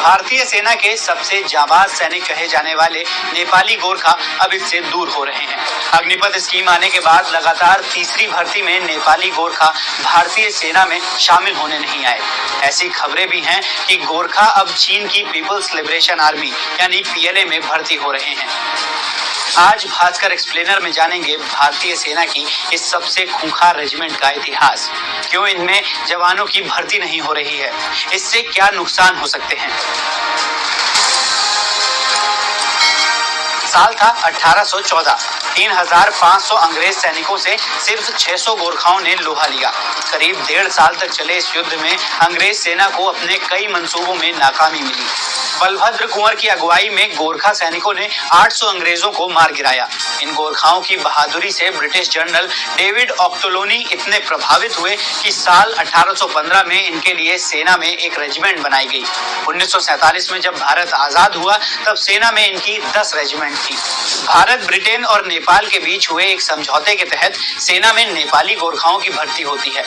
भारतीय सेना के सबसे जाबाज सैनिक कहे जाने वाले नेपाली गोरखा अब इससे दूर हो रहे हैं। अग्निपथ स्कीम आने के बाद लगातार तीसरी भर्ती में नेपाली गोरखा भारतीय सेना में शामिल होने नहीं आए। ऐसी खबरें भी हैं कि गोरखा अब चीन की पीपल्स लिबरेशन आर्मी यानी पीएलए में भर्ती हो रहे हैं। आज भास्कर एक्सप्लेनर में जानेंगे भारतीय सेना की इस सबसे खूंखार रेजिमेंट का इतिहास, क्यों इनमें जवानों की भर्ती नहीं हो रही है, इससे क्या नुकसान हो सकते हैं। साल था 1814। 3500 अंग्रेज सैनिकों से सिर्फ 600 गोरखाओं ने लोहा लिया। करीब 1.5 साल तक चले इस युद्ध में अंग्रेज सेना को अपने कई मंसूबों में नाकामी मिली। बलभद्र कुंवर की अगुवाई में गोरखा सैनिकों ने 800 अंग्रेजों को मार गिराया। इन गोरखाओं की बहादुरी से ब्रिटिश जनरल डेविड ऑक्टोलोनी इतने प्रभावित हुए कि साल 1815 में इनके लिए सेना में एक रेजिमेंट बनाई गई। 1947 में जब भारत आजाद हुआ तब सेना में इनकी 10 रेजिमेंट थी। भारत, ब्रिटेन और नेपाल के बीच हुए एक समझौते के तहत सेना में नेपाली गोरखाओं की भर्ती होती है।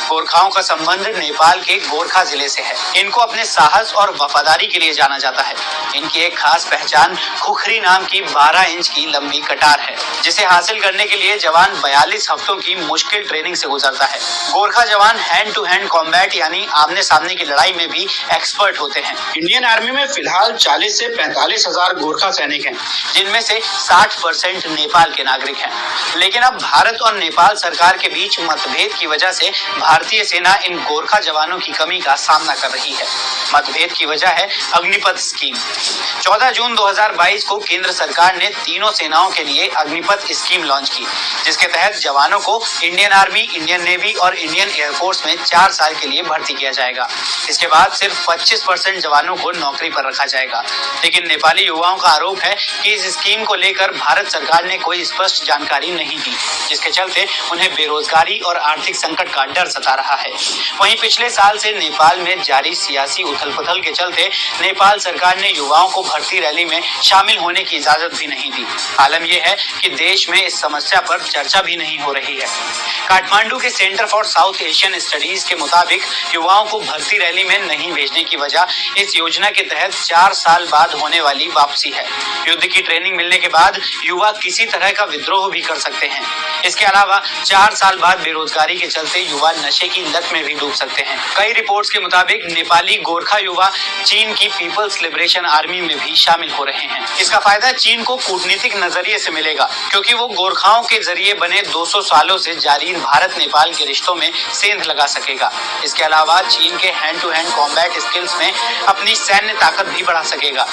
गोरखाओं का संबंध नेपाल के गोरखा जिले से है। इनको अपने साहस और वफादारी के लिए जाना जाता है। इनकी एक खास पहचान खुखरी नाम की 12 इंच की लंबी कटार है, जिसे हासिल करने के लिए जवान 42 हफ्तों की मुश्किल ट्रेनिंग से गुजरता है। गोरखा जवान हैंड टू हैंड कॉम्बैट यानी आमने सामने की लड़ाई में भी एक्सपर्ट होते हैं। इंडियन आर्मी में फिलहाल 40 से 45 हजार गोरखा सैनिक हैं, जिनमें से 60% नेपाल के नागरिक हैं। लेकिन अब भारत और नेपाल सरकार के बीच मतभेद की वजह से भारतीय सेना इन गोरखा जवानों की कमी का सामना कर रही है। मतभेद की वजह है अग्निपथ स्कीम। 14 जून 2022 को केंद्र सरकार ने तीनों सेनाओं के लिए अग्निपथ स्कीम लॉन्च की, जिसके तहत जवानों को इंडियन आर्मी, इंडियन नेवी और इंडियन एयरफोर्स में 4 साल के लिए भर्ती किया जाएगा। इसके बाद सिर्फ 25% जवानों को नौकरी पर रखा जाएगा। लेकिन नेपाली युवाओं का आरोप है कि इस स्कीम को लेकर भारत सरकार ने कोई स्पष्ट जानकारी नहीं दी, जिसके चलते उन्हें बेरोजगारी और आर्थिक संकट का डर सता रहा है। वहीं पिछले साल से नेपाल में जारी सियासी उथल-पुथल के चलते नेपाल सरकार ने युवाओं को भर्ती रैली में शामिल होने की इजाजत भी नहीं दी। आलम यह है कि देश में इस समस्या पर चर्चा भी नहीं हो रही है। काठमांडू के centre for south Asian studies के मुताबिक युवाओं को भर्ती रैली में नहीं भेजने की वजह इस योजना के तहत 4 साल बाद होने वाली वापसी है। युद्ध की ट्रेनिंग मिलने के बाद युवा किसी तरह का विद्रोह भी कर सकते हैं। इसके अलावा 4 साल बाद बेरोजगारी के चलते युवा नशे की लत में भी डूब सकते हैं। कई रिपोर्ट्स के मुताबिक नेपाली गोरखा युवा चीन की पीपल्स लिबरेशन आर्मी में भी शामिल हो रहे हैं। इसका फायदा चीन को कूटनीतिक नजरिए से मिलेगा, क्योंकि वो गोरखाओं के जरिए बने 200 सालों से जारी भारत नेपाल के रिश्तों में सेंध लगा सकेगा। इसके अलावा चीन के hand to hand combat skills में अपनी सैन्य ताकत भी बढ़ा सकेगा।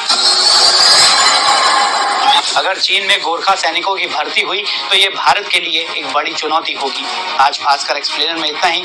अगर चीन में गोरखा सैनिकों की भर्ती हुई तो ये भारत के लिए एक बड़ी चुनौती होगी। आज भास्कर एक्सप्लेनर में इतना ही।